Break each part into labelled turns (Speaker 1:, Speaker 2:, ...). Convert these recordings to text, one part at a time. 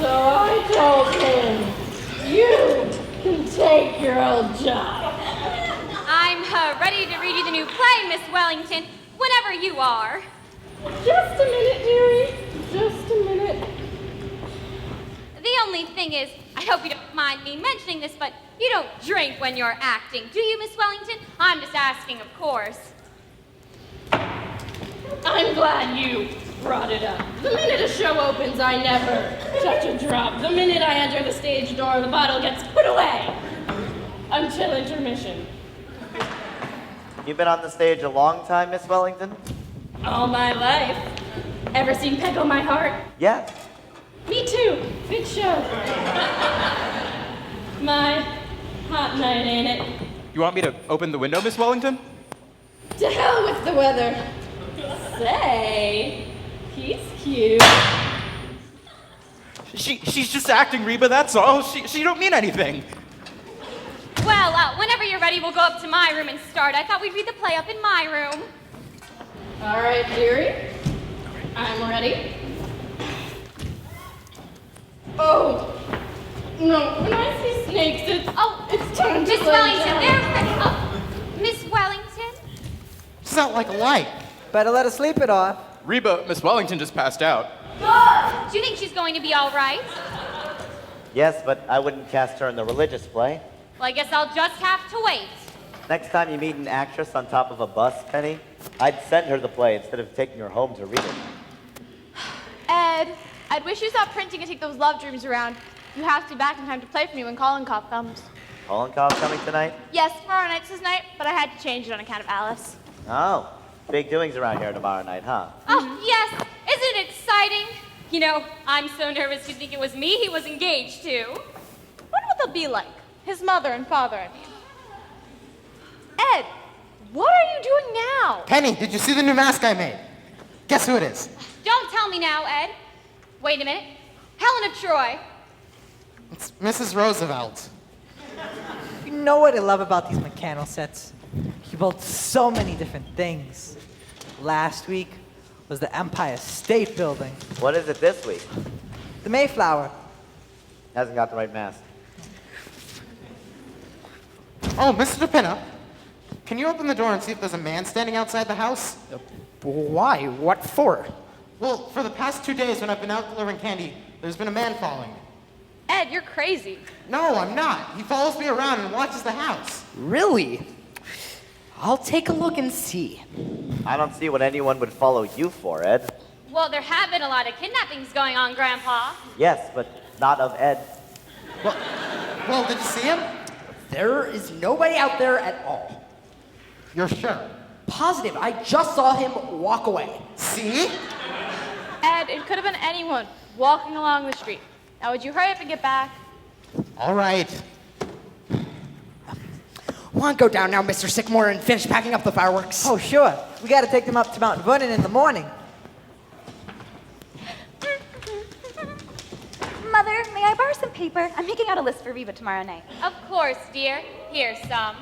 Speaker 1: So I told him, you can take your old job.
Speaker 2: I'm ready to read you the new play, Miss Wellington, whenever you are.
Speaker 1: Just a minute, dearie. Just a minute.
Speaker 2: The only thing is, I hope you don't mind me mentioning this, but you don't drink when you're acting, do you, Miss Wellington? I'm just asking, of course.
Speaker 1: I'm glad you brought it up. The minute a show opens, I never touch a drop. The minute I enter the stage door, the bottle gets put away. Until intermission.
Speaker 3: You've been on the stage a long time, Miss Wellington?
Speaker 1: All my life. Ever seen Peg on My Heart?
Speaker 3: Yes.
Speaker 1: Me too. Good show. My hot night, ain't it?
Speaker 4: You want me to open the window, Miss Wellington?
Speaker 1: To hell with the weather. Say, he's cute.
Speaker 4: She's just acting, Reba, that's all. She don't mean anything.
Speaker 2: Well, whenever you're ready, we'll go up to my room and start. I thought we'd read the play up in my room.
Speaker 1: All right, dearie. I'm ready. Oh, no, when I see snakes, it's time to
Speaker 2: Miss
Speaker 1: lay
Speaker 2: Wellington,
Speaker 1: down.
Speaker 2: there. Miss Wellington?
Speaker 5: It's not like a light.
Speaker 6: Better let her sleep it off.
Speaker 4: Reba, Miss Wellington just passed out.
Speaker 2: Do you think she's going to be all right?
Speaker 3: Yes, but I wouldn't cast her in the religious play.
Speaker 2: Well, I guess I'll just have to wait.
Speaker 3: Next time you meet an actress on top of a bus, Penny, I'd send her the play instead of taking her home to read it.
Speaker 7: Ed, I'd wish you stopped printing and take those love dreams around. You have to be back in time to play for me when Colin Cop comes.
Speaker 3: Colin Cobb coming tonight?
Speaker 7: Yes, tomorrow night's his night, but I had to change it on account of Alice.
Speaker 3: Oh, big doings around here tomorrow night, huh?
Speaker 2: Oh, yes. Isn't it exciting? You know, I'm so nervous to think it was me he was engaged to.
Speaker 7: Wonder what they'll be like. His mother and father, I mean. Ed, what are you doing now?
Speaker 5: Penny, did you see the new mask I made? Guess who it is?
Speaker 2: Don't tell me now, Ed. Wait a minute. Helen of Troy.
Speaker 5: It's Mrs. Roosevelt.
Speaker 6: You know what I love about these mechanical sets? You build so many different things. Last week was the Empire State Building.
Speaker 3: What is it this week?
Speaker 6: The Mayflower.
Speaker 3: Hasn't got the right mask.
Speaker 5: Oh, Mr. DePinna, can you open the door and see if there's a man standing outside the house?
Speaker 8: Why? What for?
Speaker 5: Well, for the past 2 days when I've been out delivering candy, there's been a man following me.
Speaker 7: Ed, you're crazy.
Speaker 5: No, I'm not. He follows me around and watches the house.
Speaker 8: Really? I'll take a look and see.
Speaker 3: I don't see what anyone would follow you for, Ed.
Speaker 2: Well, there have been a lot of kidnappings going on, Grandpa.
Speaker 3: Yes, but not of Ed.
Speaker 5: Well, did you see him?
Speaker 8: There is nobody out there at all.
Speaker 5: You're sure?
Speaker 8: Positive. I just saw him walk away.
Speaker 5: See?
Speaker 7: Ed, it could have been anyone walking along the street. Now, would you hurry up and get back?
Speaker 5: All right.
Speaker 8: Want to go down now, Mr. Sycamore, and finish packing up the fireworks?
Speaker 6: Oh, sure. We gotta take them up to Mount Vernon in the morning.
Speaker 9: Mother, may I borrow some paper? I'm making out a list for Reba tomorrow night.
Speaker 2: Of course, dear. Here's some.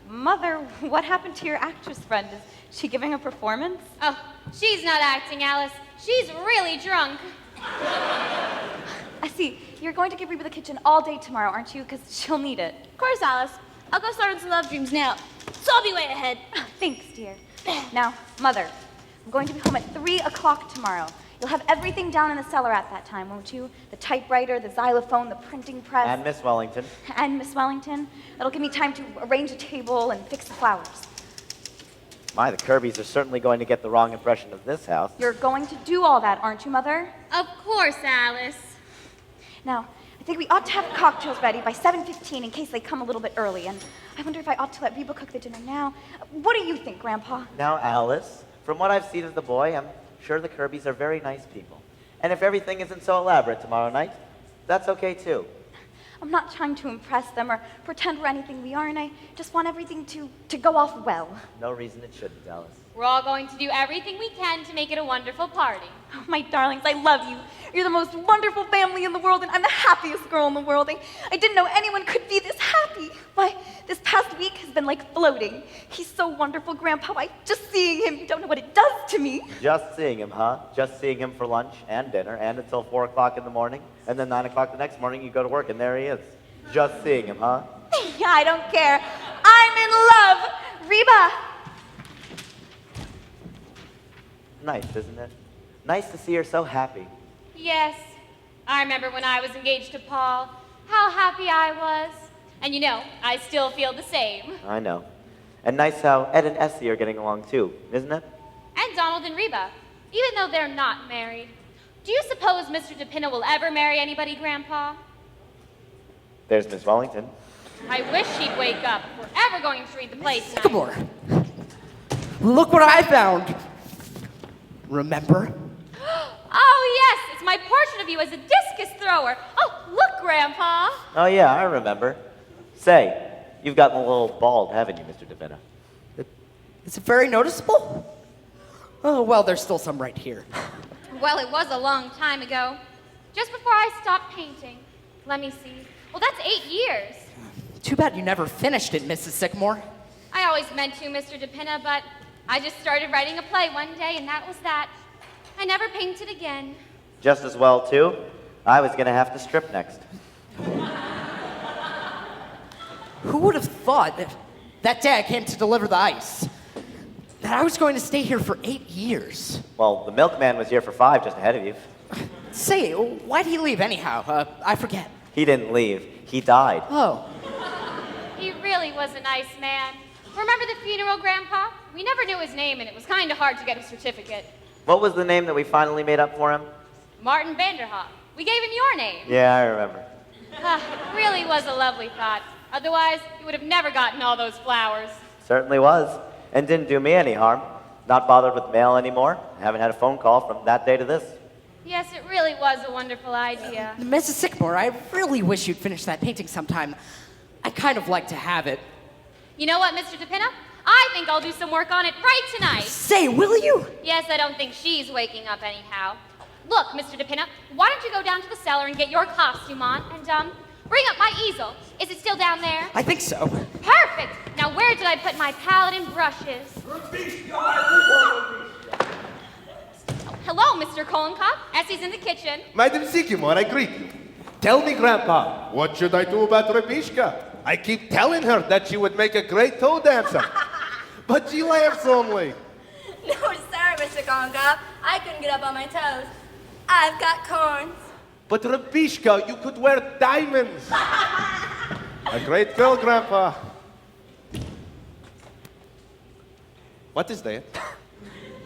Speaker 9: Mother, what happened to your actress friend? Is she giving a performance?
Speaker 2: Oh, she's not acting, Alice. She's really drunk.
Speaker 9: I see. You're going to give Reba the kitchen all day tomorrow, aren't you? Because she'll need it.
Speaker 7: Of course, Alice. I'll go start on some love dreams now. So I'll be way ahead.
Speaker 9: Thanks, dear. Now, Mother, I'm going to be home at 3 o'clock tomorrow. You'll have everything down in the cellar at that time, won't you? The typewriter, the xylophone, the printing press.
Speaker 3: And Miss Wellington.
Speaker 9: And Miss Wellington. That'll give me time to arrange a table and fix the flowers.
Speaker 3: My, the Kirbys are certainly going to get the wrong impression of this house.
Speaker 9: You're going to do all that, aren't you, Mother?
Speaker 2: Of course, Alice.
Speaker 9: Now, I think we ought to have cocktails ready by 7:15 in case they come a little bit early. And I wonder if I ought to let Reba cook the dinner now. What do you think, Grandpa?
Speaker 3: Now, Alice, from what I've seen of the boy, I'm sure the Kirbys are very nice people. And if everything isn't so elaborate tomorrow night, that's okay too.
Speaker 9: I'm not trying to impress them or pretend we're anything we aren't. I just want everything to go off well.
Speaker 3: No reason it shouldn't, Alice.
Speaker 2: We're all going to do everything we can to make it a wonderful party.
Speaker 9: Oh, my darlings, I love you. You're the most wonderful family in the world, and I'm the happiest girl in the world. I didn't know anyone could be this happy. Why, this past week has been like floating. He's so wonderful, Grandpa. Just seeing him, you don't know what it does to me.
Speaker 3: Just seeing him, huh? Just seeing him for lunch and dinner and until 4 o'clock in the morning. And then 9 o'clock the next morning you go to work and there he is. Just seeing him, huh?
Speaker 9: Yeah, I don't care. I'm in love. Reba.
Speaker 3: Nice, isn't it? Nice to see her so happy.
Speaker 2: Yes, I remember when I was engaged to Paul, how happy I was. And you know, I still feel the same.
Speaker 3: I know. And nice how Ed and Essie are getting along too, isn't it?
Speaker 2: And Donald and Reba, even though they're not married. Do you suppose Mr. DePinna will ever marry anybody, Grandpa?
Speaker 3: There's Miss Wellington.
Speaker 2: I wish she'd wake up. We're ever going to read the play tonight.
Speaker 8: Sycamore. Look what I found. Remember?
Speaker 2: Oh, yes, it's my portrait of you as a discus thrower. Oh, look, Grandpa.
Speaker 3: Oh yeah, I remember. Say, you've gotten a little bald, haven't you, Mr. DePinna?
Speaker 8: Is it very noticeable? Oh, well, there's still some right here.
Speaker 2: Well, it was a long time ago. Just before I stopped painting. Let me see. Well, that's 8 years.
Speaker 8: Too bad you never finished it, Mrs. Sycamore.
Speaker 2: I always meant to, Mr. DePinna, but I just started writing a play one day, and that was that. I never painted again.
Speaker 3: Just as well, too. I was gonna have to strip next.
Speaker 8: Who would have thought that day I came to deliver the ice, that I was going to stay here for 8 years?
Speaker 3: Well, the milkman was here for 5, just ahead of you.
Speaker 8: Say, why'd he leave anyhow? I forget.
Speaker 3: He didn't leave. He died.
Speaker 8: Oh.
Speaker 2: He really was a nice man. Remember the funeral, Grandpa? We never knew his name, and it was kind of hard to get a certificate.
Speaker 3: What was the name that we finally made up for him?
Speaker 2: Martin Vanderhoff. We gave him your name.
Speaker 3: Yeah, I remember.
Speaker 2: It really was a lovely thought. Otherwise, you would have never gotten all those flowers.
Speaker 3: Certainly was. And didn't do me any harm. Not bothered with mail anymore. Haven't had a phone call from that day to this.
Speaker 2: Yes, it really was a wonderful idea.
Speaker 8: Mrs. Sycamore, I really wish you'd finish that painting sometime. I'd kind of like to have it.
Speaker 2: You know what, Mr. DePinna? I think I'll do some work on it right tonight.
Speaker 8: Say, will you?
Speaker 2: Yes, I don't think she's waking up anyhow. Look, Mr. DePinna, why don't you go down to the cellar and get your costume on and, bring up my easel. Is it still down there?
Speaker 8: I think so.
Speaker 2: Perfect! Now, where did I put my palette and brushes? Hello, Mr. Kolenkopf. Essie's in the kitchen.
Speaker 10: Madam Sycamore, I greet you. Tell me, Grandpa, what should I do about Rebishka? I keep telling her that she would make a great toe dancer. But she laughs only.
Speaker 11: No, sorry, Mr. Kolenkopf. I couldn't get up on my toes. I've got corns.
Speaker 10: But Rebishka, you could wear diamonds. A great girl, Grandpa. What is that?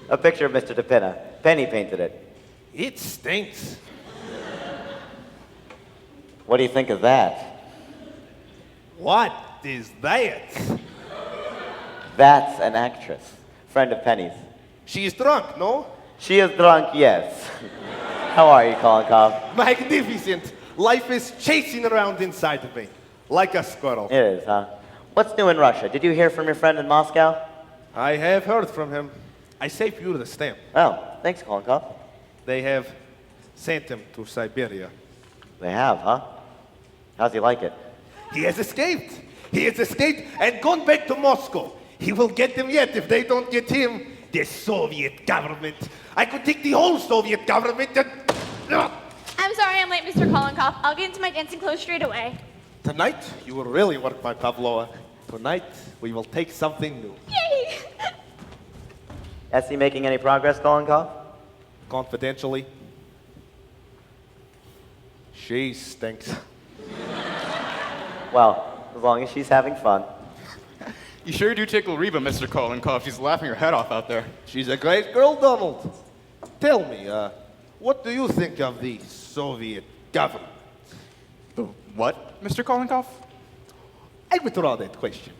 Speaker 3: A picture of Mr. DePinna. Penny painted it.
Speaker 10: It stinks.
Speaker 3: What do you think of that?
Speaker 10: What is that?
Speaker 3: That's an actress. Friend of Penny's.
Speaker 10: She's drunk, no?
Speaker 3: She is drunk, yes. How are you, Kolenkopf?
Speaker 10: Magnificent. Life is chasing around inside of me, like a squirrel.
Speaker 3: It is, huh? What's new in Russia? Did you hear from your friend in Moscow?
Speaker 10: I have heard from him. I saved you the stamp.
Speaker 3: Oh, thanks, Kolenkopf.
Speaker 10: They have sent him to Siberia.
Speaker 3: They have, huh? How's he like it?
Speaker 10: He has escaped. He has escaped and gone back to Moscow. He will get them yet if they don't get him. The Soviet government. I could take the whole Soviet government and...
Speaker 7: I'm sorry I'm late, Mr. Kolenkopf. I'll get into my dancing clothes straight away.
Speaker 10: Tonight, you will really work my Pavlova. Tonight, we will take something new.
Speaker 7: Yay!
Speaker 3: Essie making any progress, Kolenkopf?
Speaker 10: Confidentially, she stinks.
Speaker 3: Well, as long as she's having fun.
Speaker 4: You sure do tickle Reba, Mr. Kolenkopf. She's laughing her head off out there.
Speaker 10: She's a great girl, Donald. Tell me, what do you think of the Soviet government?
Speaker 4: The what, Mr. Kolenkopf?
Speaker 10: I withdraw that question.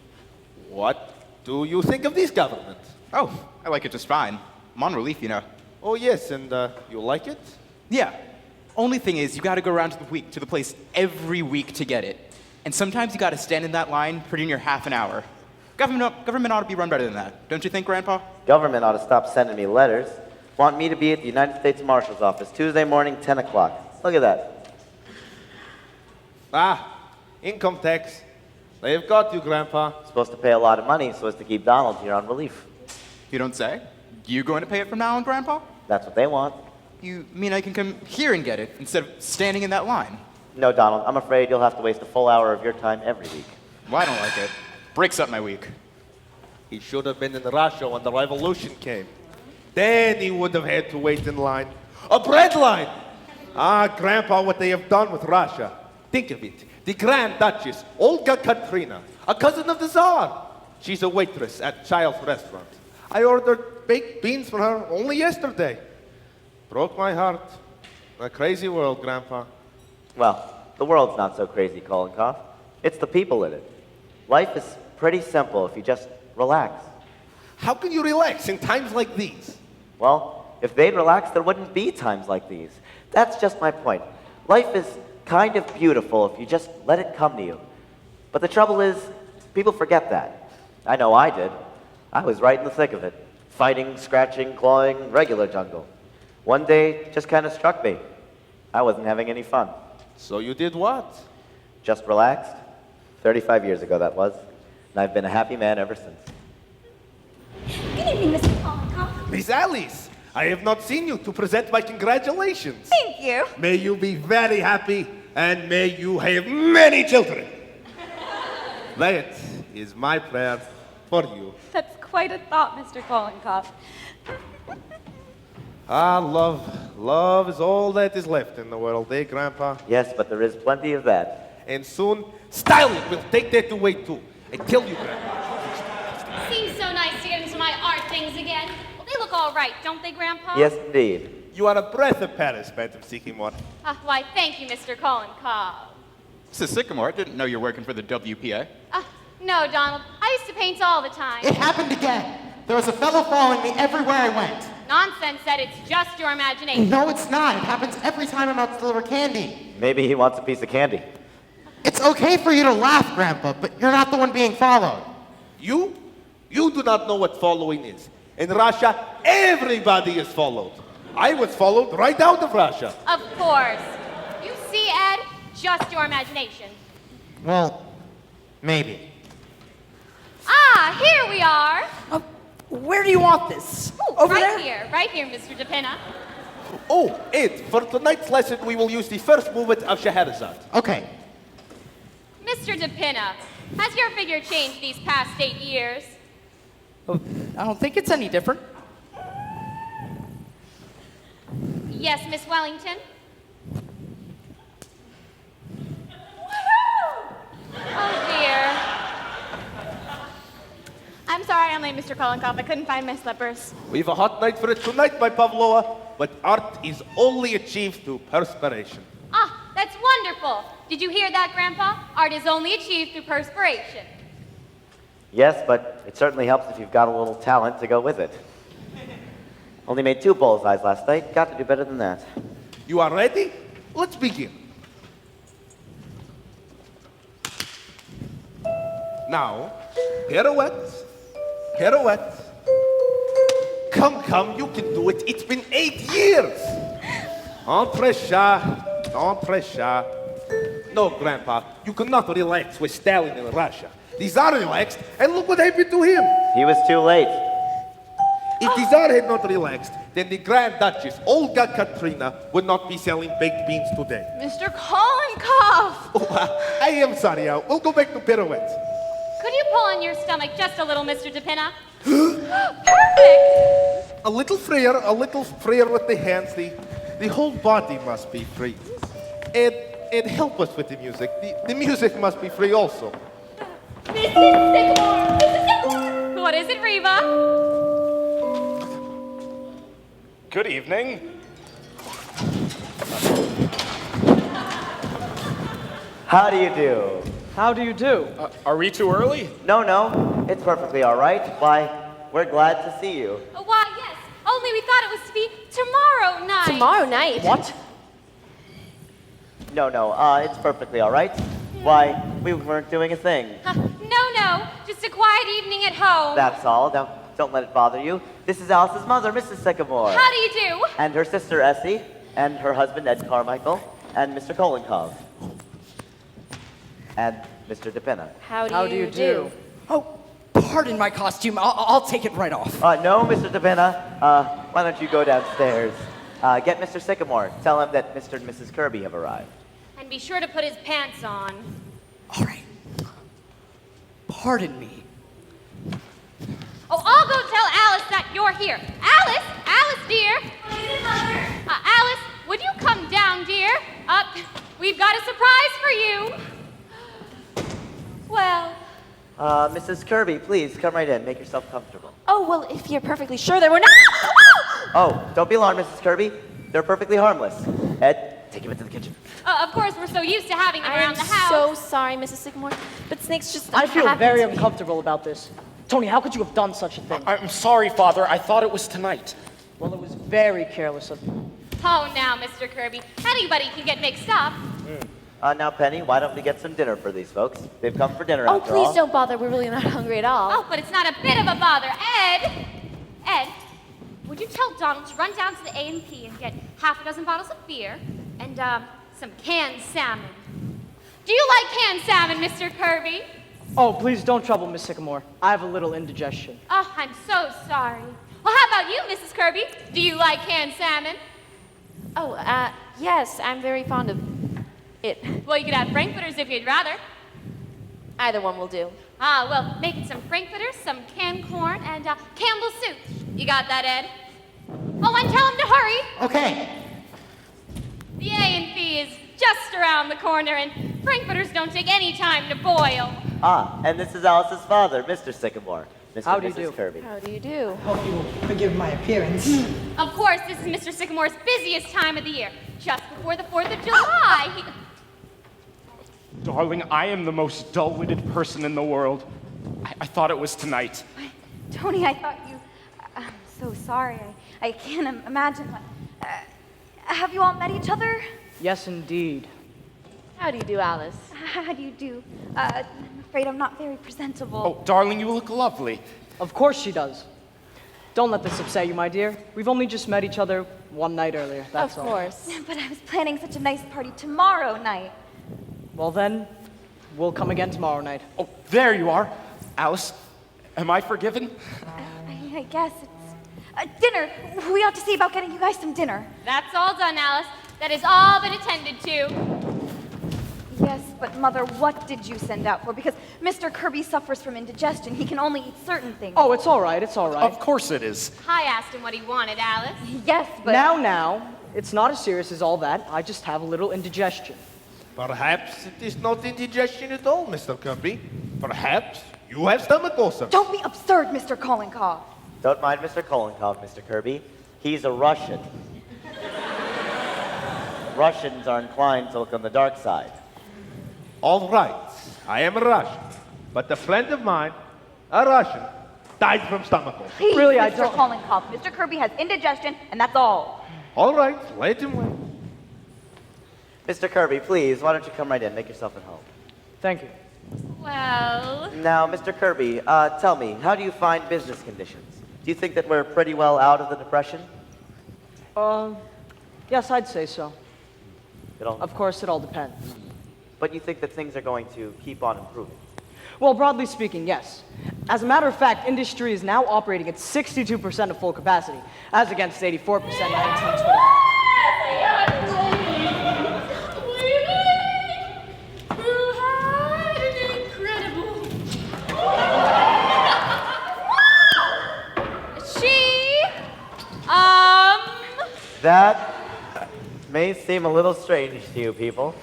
Speaker 10: What do you think of this government?
Speaker 4: Oh, I like it just fine. I'm on relief, you know.
Speaker 10: Oh, yes, and you like it?
Speaker 4: Yeah. Only thing is, you gotta go around to the place every week to get it. And sometimes you gotta stand in that line pretty near half an hour. Government ought to be run better than that. Don't you think, Grandpa?
Speaker 3: Government ought to stop sending me letters. Want me to be at the United States Marshal's office Tuesday morning, 10 o'clock. Look at that.
Speaker 10: Ah, income tax. They've got you, Grandpa.
Speaker 3: Supposed to pay a lot of money so as to keep Donald here on relief.
Speaker 4: You don't say? You going to pay it from now on, Grandpa?
Speaker 3: That's what they want.
Speaker 4: You mean I can come here and get it instead of standing in that line?
Speaker 3: No, Donald, I'm afraid you'll have to waste a full hour of your time every week.
Speaker 4: Well, I don't like it. Breaks up my week.
Speaker 10: He should have been in Russia when the revolution came. Then he would have had to wait in line. A bread line! Ah, Grandpa, what they have done with Russia. Think of it. The Grand Duchess, Olga Katrina, a cousin of the Tsar. She's a waitress at Child's restaurant. I ordered baked beans for her only yesterday. Broke my heart. A crazy world, Grandpa.
Speaker 3: Well, the world's not so crazy, Kolenkov. It's the people in it. Life is pretty simple if you just relax.
Speaker 10: How can you relax in times like these?
Speaker 3: Well, if they'd relax, there wouldn't be times like these. That's just my point. Life is kind of beautiful if you just let it come to you. But the trouble is, people forget that. I know I did. I was right in the thick of it. Fighting, scratching, clawing, regular jungle. One day, it just kind of struck me. I wasn't having any fun.
Speaker 10: So you did what?
Speaker 3: Just relaxed. 35 years ago, that was. And I've been a happy man ever since.
Speaker 9: Good evening, Mr. Kolenkov.
Speaker 10: Miss Alice, I have not seen you to present my congratulations.
Speaker 9: Thank you.
Speaker 10: May you be very happy and may you have many children. That is my prayer for you.
Speaker 2: That's quite a thought, Mr. Kolenkov.
Speaker 10: Ah, love. Love is all that is left in the world, eh, Grandpa?
Speaker 3: Yes, but there is plenty of that.
Speaker 10: And soon, styling will take that away too. I tell you, Grandpa.
Speaker 2: Seems so nice to get into my art things again. Well, they look all right, don't they, Grandpa?
Speaker 3: Yes, indeed.
Speaker 10: You are a breath of Paris, Madam Sycamore.
Speaker 2: Why, thank you, Mr. Kolenkov.
Speaker 4: Mrs. Sycamore, I didn't know you were working for the WPA.
Speaker 2: No, Donald. I used to paint all the time.
Speaker 5: It happened again. There was a fellow following me everywhere I went.
Speaker 2: Nonsense, Ed. It's just your imagination.
Speaker 5: No, it's not. It happens every time I'm out to deliver candy.
Speaker 3: Maybe he wants a piece of candy.
Speaker 5: It's okay for you to laugh, Grandpa, but you're not the one being followed.
Speaker 10: You? You do not know what following is. In Russia, everybody is followed. I was followed right out of Russia.
Speaker 2: Of course. You see, Ed? Just your imagination.
Speaker 5: Well, maybe.
Speaker 2: Ah, here we are.
Speaker 8: Where do you want this?
Speaker 2: Ooh,
Speaker 8: Over
Speaker 2: right
Speaker 8: there?
Speaker 2: Right here, Mr. DePinna.
Speaker 10: Oh, Ed, for tonight's lesson, we will use the first movement of Scheherazade.
Speaker 5: Okay.
Speaker 2: Mr. DePinna, has your figure changed these past 8 years?
Speaker 8: Oh, I don't think it's any different.
Speaker 2: Yes, Miss Wellington? Oh, dear.
Speaker 7: I'm sorry I'm late, Mr. Kolenkov. I couldn't find my slippers.
Speaker 10: We have a hot night for it tonight, my Pavlova, but art is only achieved through perspiration.
Speaker 2: Ah, that's wonderful. Did you hear that, Grandpa? Art is only achieved through perspiration.
Speaker 3: Yes, but it certainly helps if you've got a little talent to go with it. Only made 2 bullseyes last night. Got to do better than that.
Speaker 10: You are ready? Let's begin. Now, pirouette, pirouette. Come, you can do it. It's been 8 years. Entre chat, entre chat. No, Grandpa, you cannot relax with Stalin in Russia. The Tsar relaxed, and look what happened to him.
Speaker 3: He was too late.
Speaker 10: If the Tsar had not relaxed, then the Grand Duchess, Olga Katrina, would not be selling baked beans today.
Speaker 7: Mr. Kolenkov!
Speaker 10: Oh, I am sorry. We'll go back to pirouette.
Speaker 2: Could you pull on your stomach just a little, Mr. DePinna? Perfect!
Speaker 10: A little freer with the hands. The whole body must be free. And help us with the music. The music must be free also.
Speaker 2: Mrs. Sycamore! Mrs. Sycamore! What is it, Reva?
Speaker 12: Good evening.
Speaker 3: How do you do?
Speaker 8: How do you do?
Speaker 12: Are we too early?
Speaker 3: No, it's perfectly all right. Why, we're glad to see you.
Speaker 2: Why, yes. Only we thought it was to be tomorrow night.
Speaker 1: Tomorrow night?
Speaker 8: What?
Speaker 3: No, it's perfectly all right. Why, we weren't doing a thing.
Speaker 2: No. Just a quiet evening at home.
Speaker 3: That's all. Don't let it bother you. This is Alice's mother, Mrs. Sycamore.
Speaker 2: How do you do?
Speaker 3: And her sister, Essie, and her husband, Ed Carmichael, and Mr. Kolenkov. And Mr. DePinna.
Speaker 1: How do you do?
Speaker 8: Oh, pardon my costume. I'll take it right off.
Speaker 3: No, Mr. DePena. Why don't you go downstairs? Get Mr. Sycamore. Tell him that Mr. and Mrs. Kirby have arrived.
Speaker 2: And be sure to put his pants on.
Speaker 8: All right. Pardon me.
Speaker 2: Oh, I'll go tell Alice that you're here. Alice! Alice, dear!
Speaker 11: What is it, Mother?
Speaker 2: Alice, would you come down, dear? We've got a surprise for you.
Speaker 9: Well,
Speaker 3: Mrs. Kirby, please come right in. Make yourself comfortable.
Speaker 9: oh, well, if you're perfectly sure that we're not.
Speaker 3: Oh, don't be alarmed, Mrs. Kirby. They're perfectly harmless. Ed, take him into the kitchen.
Speaker 2: Of course, we're so used to having them around the house.
Speaker 7: so sorry, Mrs. Sycamore, but snakes just
Speaker 13: I feel
Speaker 7: happen
Speaker 13: very
Speaker 7: to me.
Speaker 13: uncomfortable about this. Tony, how could you have done such a thing?
Speaker 12: I'm sorry, Father. I thought it was tonight.
Speaker 13: Well, it was very careless of you.
Speaker 2: Oh, now, Mr. Kirby, anybody can get mixed up.
Speaker 3: Now, Penny, why don't we get some dinner for these folks? They've come for dinner
Speaker 7: Oh,
Speaker 3: after all.
Speaker 7: please don't bother. We're really not hungry at all.
Speaker 2: Oh, but it's not a bit of a bother. Ed, would you tell Donald to run down to the A&P and get half a dozen bottles of beer and some canned salmon? Do you like canned salmon, Mr. Kirby?
Speaker 13: Oh, please don't trouble Miss Sycamore. I have a little indigestion.
Speaker 2: Oh, I'm so sorry. Well, how about you, Mrs. Kirby? Do you like canned salmon?
Speaker 7: Oh, yes, I'm very fond of it.
Speaker 2: Well, you could have frankfurters if you'd rather.
Speaker 7: Either one will do.
Speaker 2: Well, make it some frankfurters, some canned corn, and Campbell's soup. You got that, Ed? Oh, and tell him to hurry.
Speaker 5: Okay.
Speaker 2: The A&P is just around the corner, and frankfurters don't take any time to boil.
Speaker 3: And this is Alice's father, Mr. Sycamore. Mr.
Speaker 13: How
Speaker 3: and
Speaker 13: do you
Speaker 3: Mrs.
Speaker 13: do?
Speaker 3: Kirby.
Speaker 7: How do you do?
Speaker 6: Hope you will forgive my appearance.
Speaker 2: Of course, this is Mr. Sycamore's busiest time of the year, just before the 4th of July.
Speaker 12: Darling, I am the most dull-witted person in the world. I thought it was tonight.
Speaker 9: Tony, I thought you. I'm so sorry. I can't imagine what. Have you all met each other?
Speaker 13: Yes, indeed.
Speaker 7: How do you do, Alice?
Speaker 9: How do you do? I'm afraid I'm not very presentable.
Speaker 12: Oh, darling, you look lovely.
Speaker 13: Of course she does. Don't let this upset you, my dear. We've only just met each other one night earlier, that's
Speaker 7: Of
Speaker 13: all.
Speaker 7: course.
Speaker 9: But I was planning such a nice party tomorrow night.
Speaker 13: Well then, we'll come again tomorrow night.
Speaker 12: Oh, there you are. Alice, am I forgiven?
Speaker 9: I guess it's. Dinner! We ought to see about getting you guys some dinner.
Speaker 2: That's all done, Alice. That is all been attended to.
Speaker 9: Yes, but Mother, what did you send out for? Because Mr. Kirby suffers from indigestion. He can only eat certain things.
Speaker 13: Oh, it's all right, it's all right.
Speaker 12: Of course it is.
Speaker 2: I asked him what he wanted, Alice.
Speaker 9: Yes, but.
Speaker 13: Now, it's not as serious as all that. I just have a little indigestion.
Speaker 10: Perhaps it is not indigestion at all, Mr. Kirby. Perhaps you have stomach ulcer.
Speaker 9: Don't be absurd, Mr. Kolenkov.
Speaker 3: Don't mind Mr. Kolenkov, Mr. Kirby. He's a Russian. Russians are inclined to look on the dark side.
Speaker 10: All right, I am a Russian, but a friend of mine, a Russian, died from stomach ulcer.
Speaker 9: Please,
Speaker 13: Really, I
Speaker 9: Mr.
Speaker 13: don't-
Speaker 9: Kolenkov. Mr. Kirby has indigestion, and that's all.
Speaker 10: All right, let him win.
Speaker 3: Mr. Kirby, please, why don't you come right in? Make yourself at home.
Speaker 13: Thank you.
Speaker 2: Well,
Speaker 3: Now, Mr. Kirby, tell me, how do you find business conditions? Do you think that we're pretty well out of the Depression?
Speaker 13: Yes, I'd say so.
Speaker 3: It all-
Speaker 13: Of course, it all depends.
Speaker 3: But you think that things are going to keep on improving?
Speaker 13: Well, broadly speaking, yes. As a matter of fact, industry is now operating at 62% of full capacity, as against 84% in 1920.
Speaker 3: That may seem a little strange to you people,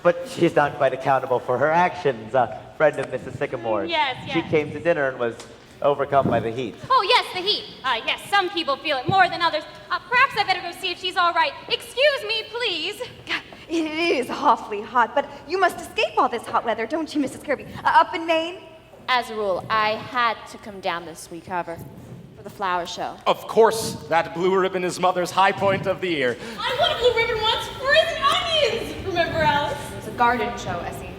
Speaker 3: but she's not quite accountable for her actions. Friend of Mrs. Sycamore's.
Speaker 2: Yes,
Speaker 3: She
Speaker 2: yes.
Speaker 3: came to dinner and was overcome by the heat.
Speaker 2: Oh, yes, the heat. Yes, some people feel it more than others. Perhaps I better go see if she's all right. Excuse me, please.
Speaker 9: It is awfully hot, but you must escape all this hot weather, don't you, Mrs. Kirby? Up in Maine?
Speaker 7: As a rule, I had to come down this week, however, for the flower show.
Speaker 12: Of course, that blue ribbon is Mother's high point of the year.
Speaker 1: I won a blue ribbon once for raising onions! Remember, Alice?
Speaker 7: It's a garden show, Essie.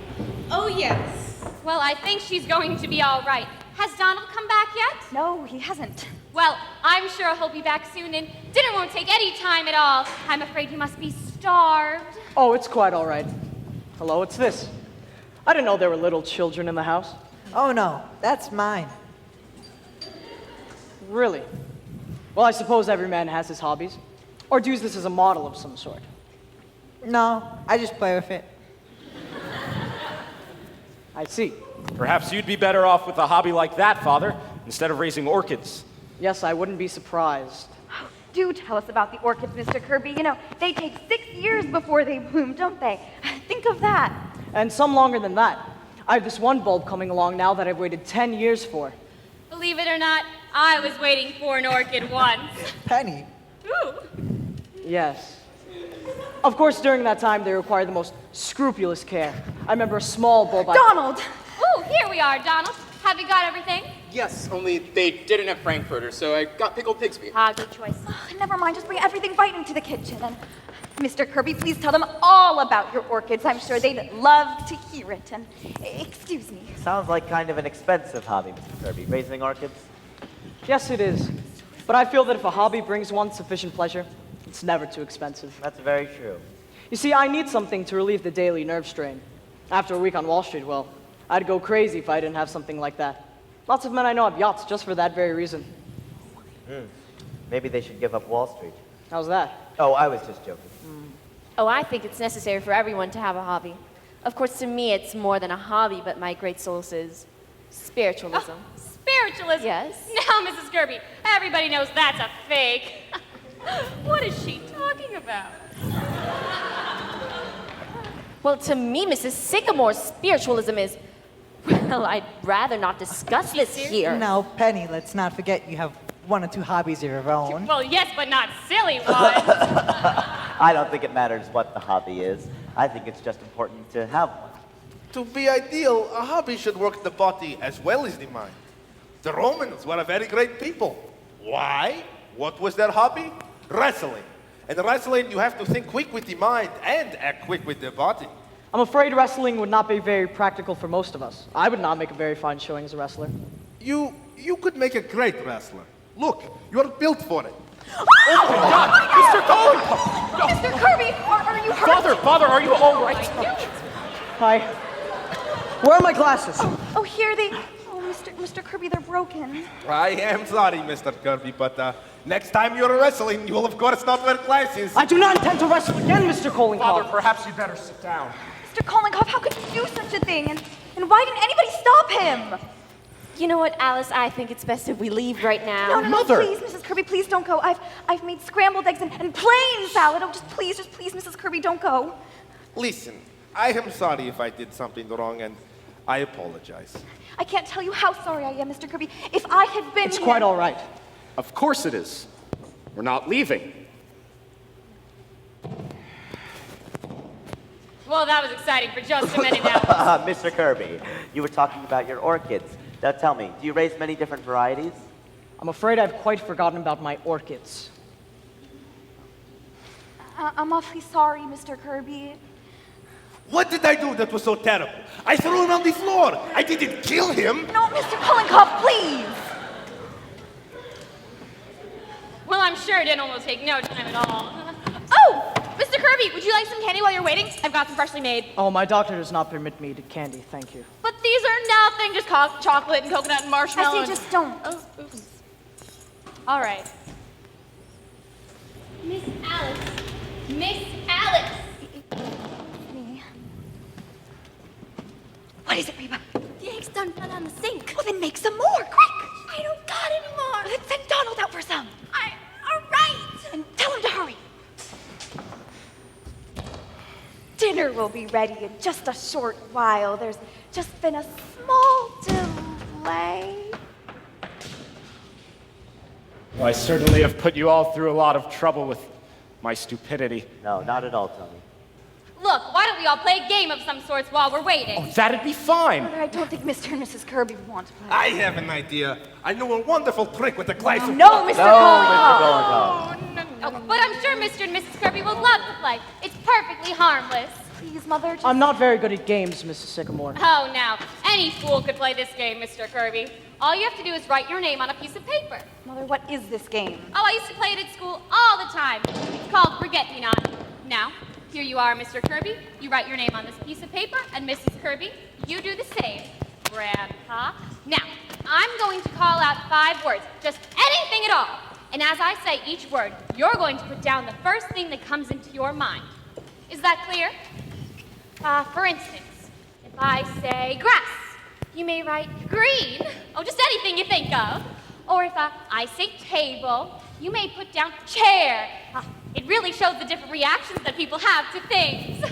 Speaker 1: Oh, yes.
Speaker 2: Well, I think she's going to be all right. Has Donald come back yet?
Speaker 9: No, he hasn't.
Speaker 2: Well, I'm sure he'll be back soon, and dinner won't take any time at all. I'm afraid you must be starved.
Speaker 13: Oh, it's quite all right. Hello, it's this. I didn't know there were little children in the house.
Speaker 6: Oh no, that's mine.
Speaker 13: Really? Well, I suppose every man has his hobbies. Or do you use this as a model of some sort?
Speaker 6: No, I just play with it.
Speaker 13: I see.
Speaker 12: Perhaps you'd be better off with a hobby like that, Father, instead of raising orchids.
Speaker 13: Yes, I wouldn't be surprised.
Speaker 9: Do tell us about the orchids, Mr. Kirby. You know, they take 6 years before they bloom, don't they? Think of that.
Speaker 13: And some longer than that. I have this one bulb coming along now that I've waited 10 years for.
Speaker 2: Believe it or not, I was waiting for an orchid once.
Speaker 6: Penny.
Speaker 2: Ooh.
Speaker 13: Yes. Of course, during that time, they require the most scrupulous care. I remember a small bulb.
Speaker 9: Donald!
Speaker 2: Ooh, here we are, Donald. Have you got everything?
Speaker 4: Yes, only they didn't have Frankfurter, so I got pickled pigs for you.
Speaker 2: Ah, good choice.
Speaker 9: Oh, never mind, just bring everything right into the kitchen. And Mr. Kirby, please tell them all about your orchids. I'm sure they'd love to hear it. And excuse me.
Speaker 3: Sounds like kind of an expensive hobby, Mr. Kirby, raising orchids.
Speaker 13: Yes, it is. But I feel that if a hobby brings one sufficient pleasure, it's never too expensive.
Speaker 3: That's very true.
Speaker 13: You see, I need something to relieve the daily nerve strain. After a week on Wall Street, well, I'd go crazy if I didn't have something like that. Lots of men I know have yachts just for that very reason.
Speaker 3: Maybe they should give up Wall Street.
Speaker 13: How's that?
Speaker 3: Oh, I was just joking.
Speaker 1: Oh, I think it's necessary for everyone to have a hobby. Of course, to me, it's more than a hobby, but my great source is spiritualism.
Speaker 2: Spiritualism?
Speaker 1: Yes.
Speaker 2: Now, Mrs. Kirby, everybody knows that's a fake. What is she talking about?
Speaker 1: Well, to me, Mrs. Sycamore, spiritualism is... Well, I'd rather not discuss this here.
Speaker 6: Now, Penny, let's not forget you have 1 or 2 hobbies of your own.
Speaker 2: Well, yes, but not silly ones.
Speaker 3: I don't think it matters what the hobby is. I think it's just important to have one.
Speaker 10: To be ideal, a hobby should work the body as well as the mind. The Romans were a very great people. Why? What was their hobby? Wrestling. And wrestling, you have to think quick with the mind and act quick with the body.
Speaker 13: I'm afraid wrestling would not be very practical for most of us. I would not make a very fine showing as a wrestler.
Speaker 10: You could make a great wrestler. Look, you're built for it.
Speaker 12: Oh my God! Mr. Cohen!
Speaker 9: Mr. Kirby, are you hurt?
Speaker 12: Father, are you all right?
Speaker 13: Hi. Where are my glasses?
Speaker 9: Oh, here they... Oh, Mr. Kirby, they're broken.
Speaker 10: I am sorry, Mr. Kirby, but next time you're wrestling, you will of course not wear glasses.
Speaker 13: I do not intend to wrestle again, Mr. Kolenkov.
Speaker 12: Father, perhaps you better sit down.
Speaker 9: Mr. Kolenkov, how could you do such a thing? And why didn't anybody stop him?
Speaker 1: You know what, Alice? I think it's best if we leave right now.
Speaker 9: No, please, Mrs. Kirby, please don't go. I've made scrambled eggs and plain salad. Oh, just please, Mrs. Kirby, don't go.
Speaker 10: Listen, I am sorry if I did something wrong, and I apologize.
Speaker 9: I can't tell you how sorry I am, Mr. Kirby. If I had been
Speaker 13: It's
Speaker 9: here...
Speaker 13: quite all right.
Speaker 12: Of course it is. We're not leaving.
Speaker 2: Well, that was exciting for just a minute now.
Speaker 3: Mr. Kirby, you were talking about your orchids. Now tell me, do you raise many different varieties?
Speaker 13: I'm afraid I've quite forgotten about my orchids.
Speaker 9: I'm awfully sorry, Mr. Kirby.
Speaker 10: What did I do that was so terrible? I threw him on the floor. I didn't kill him.
Speaker 9: No, Mr. Kolenkov, please.
Speaker 2: Well, I'm sure it didn't almost take no time at all. Oh! Mr. Kirby, would you like some candy while you're waiting? I've got some freshly made.
Speaker 13: Oh, my doctor does not permit me to candy, thank you.
Speaker 2: But these are nothing, just chocolate and coconut and marshmallow.
Speaker 9: I say just don't.
Speaker 2: Oh, oops. All right.
Speaker 11: Miss Alice. Miss Alice.
Speaker 9: Me. What is it, Reba?
Speaker 11: The eggs done fell on the sink.
Speaker 9: Well, then make some more, quick.
Speaker 11: I don't got any more.
Speaker 9: Let's send Donald out for some.
Speaker 11: All right.
Speaker 9: And tell him to hurry. Dinner will be ready in just a short while. There's just been a small delay.
Speaker 12: Well, I certainly have put you all through a lot of trouble with my stupidity.
Speaker 3: No, not at all, Tony.
Speaker 2: Look, why don't we all play a game of some sorts while we're waiting?
Speaker 12: Oh, that'd be fine.
Speaker 9: Mother, I don't think Mr. and Mrs. Kirby would want to play.
Speaker 10: I have an idea. I know a wonderful trick with a glass of...
Speaker 9: No, Mr. Kolenkov.
Speaker 2: Oh, but I'm sure Mr. and Mrs. Kirby will love to play. It's perfectly harmless.
Speaker 9: Please, Mother, just...
Speaker 13: I'm not very good at games, Mrs. Sycamore.
Speaker 2: Oh, now, any fool could play this game, Mr. Kirby. All you have to do is write your name on a piece of paper.
Speaker 9: Mother, what is this game?
Speaker 2: Oh, I used to play it at school all the time. It's called Forget-Me-Not. Now, here you are, Mr. Kirby. You write your name on this piece of paper, and Mrs. Kirby, you do the same. Grandpa. Now, I'm going to call out 5 words, just anything at all. And as I say each word, you're going to put down the first thing that comes into your mind. Is that clear? For instance, if I say grass, you may write green. Oh, just anything you think of. Or if I say table, you may put down chair. It really shows the different reactions that people have to things.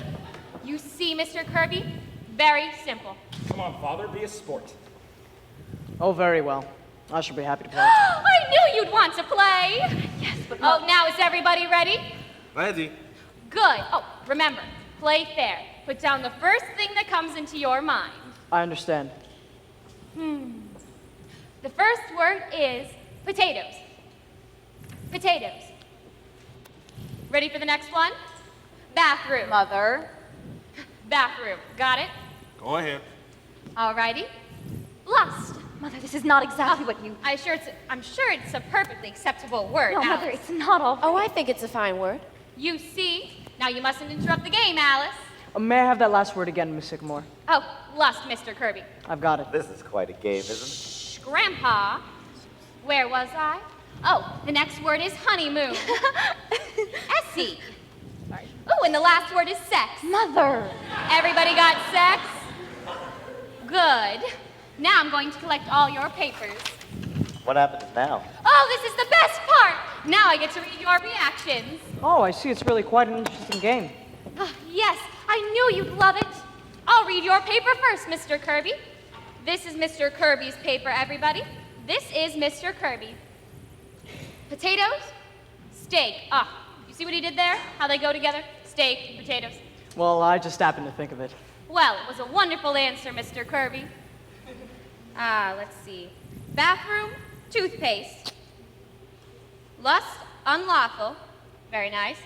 Speaker 2: You see, Mr. Kirby? Very simple.
Speaker 12: Come on, Father, be a sport.
Speaker 13: Oh, very well. I shall be happy to play.
Speaker 2: I knew you'd want to play.
Speaker 9: Yes, but
Speaker 2: Oh, now is everybody ready?
Speaker 10: Ready?
Speaker 2: Good. Oh, remember, play fair. Put down the first thing that comes into your mind.
Speaker 13: I understand.
Speaker 2: The first word is potatoes. Potatoes. Ready for the next one? Bathroom.
Speaker 7: Mother.
Speaker 2: Bathroom. Got it?
Speaker 10: Go ahead.
Speaker 2: Alrighty. Lust.
Speaker 9: Mother, this is not exactly what you...
Speaker 2: I'm sure it's a perfectly acceptable word,
Speaker 9: No,
Speaker 2: Alice.
Speaker 9: Mother, it's not all...
Speaker 1: Oh, I think it's a fine word.
Speaker 2: You see? Now you mustn't interrupt the game, Alice.
Speaker 13: May I have that last word again, Miss Sycamore?
Speaker 2: Oh, lust, Mr. Kirby.
Speaker 13: I've got it.
Speaker 3: This is quite a game, isn't it?
Speaker 2: Shh, Grandpa. Where was I? Oh, the next word is honeymoon. Essie. Sorry. Oh, and the last word is sex.
Speaker 9: Mother!
Speaker 2: Everybody got sex? Good. Now I'm going to collect all your papers.
Speaker 3: What happens now?
Speaker 2: Oh, this is the best part! Now I get to read your reactions.
Speaker 13: Oh, I see. It's really quite an interesting game.
Speaker 2: Yes, I knew you'd love it. I'll read your paper first, Mr. Kirby. This is Mr. Kirby's paper, everybody. This is Mr. Kirby. Potatoes, steak. You see what he did there? How they go together? Steak, potatoes.
Speaker 13: Well, I just happened to think of it.
Speaker 2: Well, it was a wonderful answer, Mr. Kirby. Let's see. Bathroom, toothpaste. Lust, unlawful. Very nice.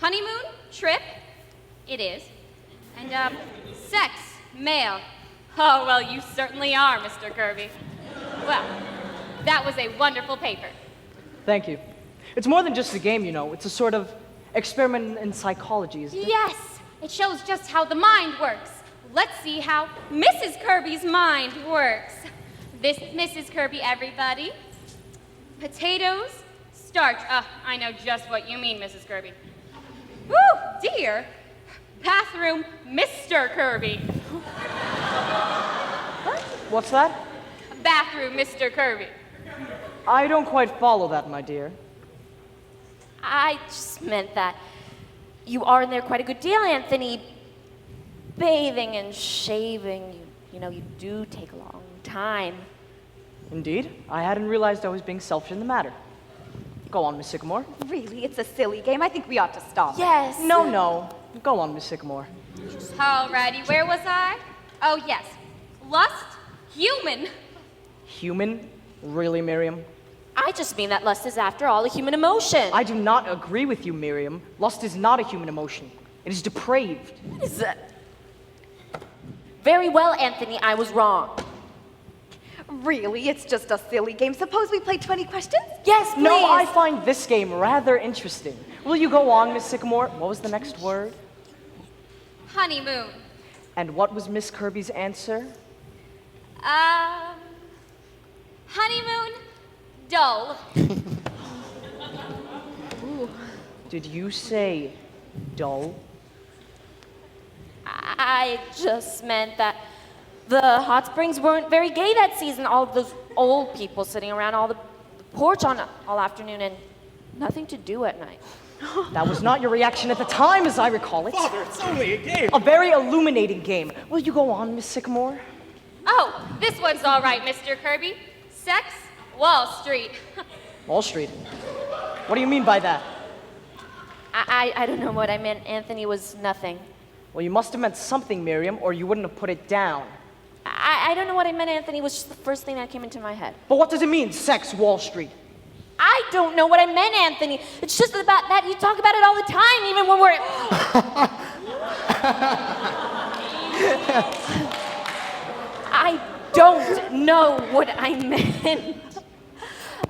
Speaker 2: Honeymoon, trip. It is. And, sex, male. Oh, well, you certainly are, Mr. Kirby. Well, that was a wonderful paper.
Speaker 13: Thank you. It's more than just a game, you know. It's a sort of experiment in psychology, isn't it?
Speaker 2: Yes, it shows just how the mind works. Let's see how Mrs. Kirby's mind works. This is Mrs. Kirby, everybody. Potatoes, starch. I know just what you mean, Mrs. Kirby. Woo, dear. Bathroom, Mr. Kirby.
Speaker 13: What's that?
Speaker 2: Bathroom, Mr. Kirby.
Speaker 13: I don't quite follow that, my dear.
Speaker 1: I just meant that you are in there quite a good deal, Anthony. Bathing and shaving, you know, you do take a long time.
Speaker 13: Indeed. I hadn't realized I was being selfish in the matter. Go on, Miss Sycamore.
Speaker 9: Really, it's a silly game. I think we ought to stop.
Speaker 1: Yes.
Speaker 13: No. Go on, Miss Sycamore.
Speaker 2: Alrighty, where was I? Oh, yes. Lust, human.
Speaker 13: Human? Really, Miriam?
Speaker 1: I just mean that lust is, after all, a human emotion.
Speaker 13: I do not agree with you, Miriam. Lust is not a human emotion. It is depraved.
Speaker 1: What is that? Very well, Anthony, I was wrong.
Speaker 9: Really, it's just a silly game. Suppose we play 20 questions?
Speaker 1: Yes, please.
Speaker 13: No, I find this game rather interesting. Will you go on, Miss Sycamore? What was the next word?
Speaker 2: Honeymoon.
Speaker 13: And what was Miss Kirby's answer?
Speaker 2: Honeymoon, dull.
Speaker 13: Did you say dull?
Speaker 1: I just meant that the hot springs weren't very gay that season. All of those old people sitting around all the porch all afternoon and nothing to do at night.
Speaker 13: That was not your reaction at the time, as I recall it.
Speaker 12: Father, it's only a game.
Speaker 13: A very illuminating game. Will you go on, Miss Sycamore?
Speaker 2: Oh, this one's all right, Mr. Kirby. Sex, Wall Street.
Speaker 13: Wall Street. What do you mean by that?
Speaker 1: I don't know what I meant. Anthony was nothing.
Speaker 13: Well, you must have meant something, Miriam, or you wouldn't have put it down.
Speaker 1: I don't know what I meant, Anthony. It was just the first thing that came into my head.
Speaker 13: But what does it mean, sex, Wall Street?
Speaker 1: I don't know what I meant, Anthony. It's just about that. You talk about it all the time, even when we're... I don't know what I meant.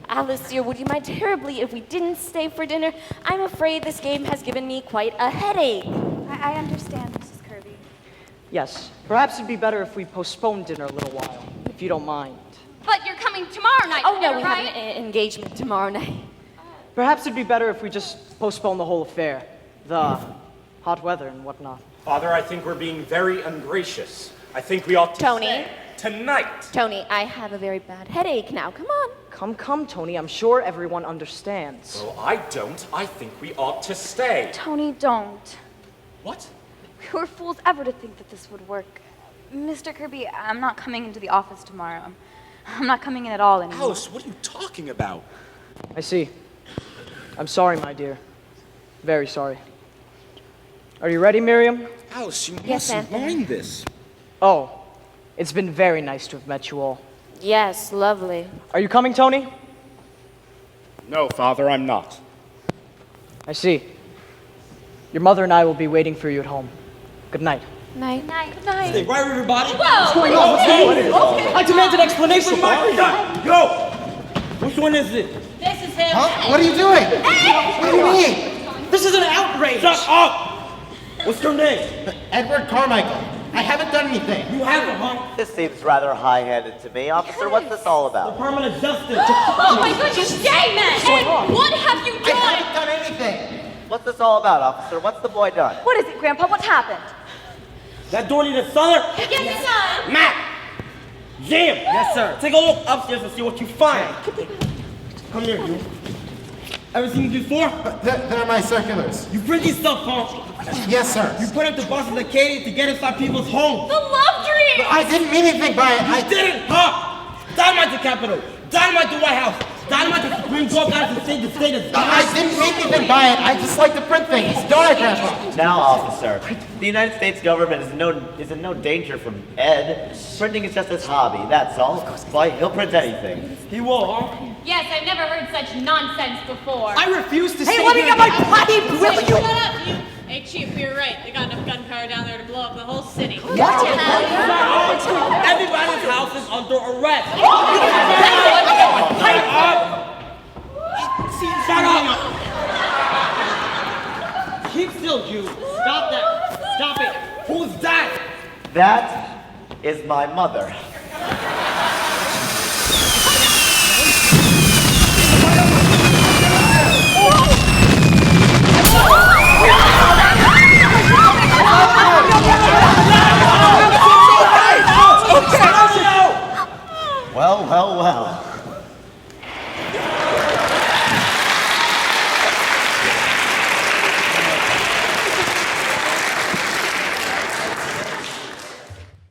Speaker 1: Alice, dear, would you mind terribly if we didn't stay for dinner? I'm afraid this game has given me quite a headache.
Speaker 9: I understand, Mrs. Kirby.
Speaker 13: Yes, perhaps it'd be better if we postponed dinner a little while, if you don't mind.
Speaker 2: But you're coming tomorrow night,
Speaker 11: Oh, no, we
Speaker 2: right?
Speaker 11: have an engagement tomorrow night.
Speaker 13: Perhaps it'd be better if we just postponed the whole affair. The hot weather and whatnot.
Speaker 12: Father, I think we're being very ungracious. I think we ought to
Speaker 11: Tony.
Speaker 12: stay tonight.
Speaker 11: Tony, I have a very bad headache now. Come on.
Speaker 13: Come, Tony. I'm sure everyone understands.
Speaker 12: Well, I don't. I think we ought to stay.
Speaker 9: Tony, don't.
Speaker 12: What?
Speaker 9: We were fools ever to think that this would work. Mr. Kirby, I'm not coming into the office tomorrow. I'm not coming in at all anymore.
Speaker 12: Alice, what are you talking about?
Speaker 13: I see. I'm sorry, my dear. Very sorry. Are you ready, Miriam?
Speaker 12: Alice, you
Speaker 11: Yes,
Speaker 12: mustn't
Speaker 11: Anthony.
Speaker 12: mind this.
Speaker 13: Oh, it's been very nice to have met you all.
Speaker 11: Yes, lovely.
Speaker 13: Are you coming, Tony?
Speaker 12: No, Father, I'm not.
Speaker 13: I see. Your mother and I will be waiting for you at home. Good night.
Speaker 11: Night.
Speaker 2: Night. Night.
Speaker 14: Hey, right, everybody?
Speaker 2: Whoa!
Speaker 13: Going on? What's going on? I demand an explanation.
Speaker 14: Yo! Which one is it?
Speaker 1: This is him.
Speaker 5: Huh? What are you doing? What do you mean?
Speaker 14: This is an outrage! Shut up! What's your name?
Speaker 5: Edward Carmichael. I haven't done anything.
Speaker 14: You haven't, huh?
Speaker 3: This seems rather high-handed to me. Officer, what's this all about?
Speaker 14: Permanent justice.
Speaker 2: Oh my goodness, Damon! Ed, what have you
Speaker 5: I
Speaker 2: done?
Speaker 5: haven't done anything.
Speaker 3: What's this all about, officer? What's the boy done?
Speaker 9: What is it, Grandpa? What's happened?
Speaker 14: That door need a cellar?
Speaker 2: Yes, son.
Speaker 14: Matt! Jim! Yes, sir. Take a look upstairs and see what you find. Come here, you. Ever seen these before?
Speaker 5: They're my circulars.
Speaker 14: You print these stuff, huh?
Speaker 5: Yes, sir.
Speaker 14: You put up the buses of Katie to get inside people's homes.
Speaker 2: The love dream!
Speaker 5: I didn't mean anything by it.
Speaker 14: I didn't, huh? Dynamite the Capitol. Dynamite the White House. Dynamite the Supreme Court guys to say the state is
Speaker 5: I didn't mean anything by it. I just like to print things. Don't I, Grandpa?
Speaker 3: Now, officer, the United States government is in no danger from Ed. Printing is just his hobby, that's all. Why, he'll print anything.
Speaker 14: He will, huh?
Speaker 2: Yes, I've never heard such nonsense before.
Speaker 13: I refuse to
Speaker 8: Hey,
Speaker 13: stay
Speaker 8: let me
Speaker 13: here.
Speaker 8: get my pipe, will you?
Speaker 1: Shut up, you. Hey, Chief, we were right. They got enough gunpowder down there to blow up the whole city.
Speaker 14: Everybody's house is under arrest. Shut up! Keep still, you. Stop that. Stop it. Who's that?
Speaker 3: That is my mother. Well, well, well.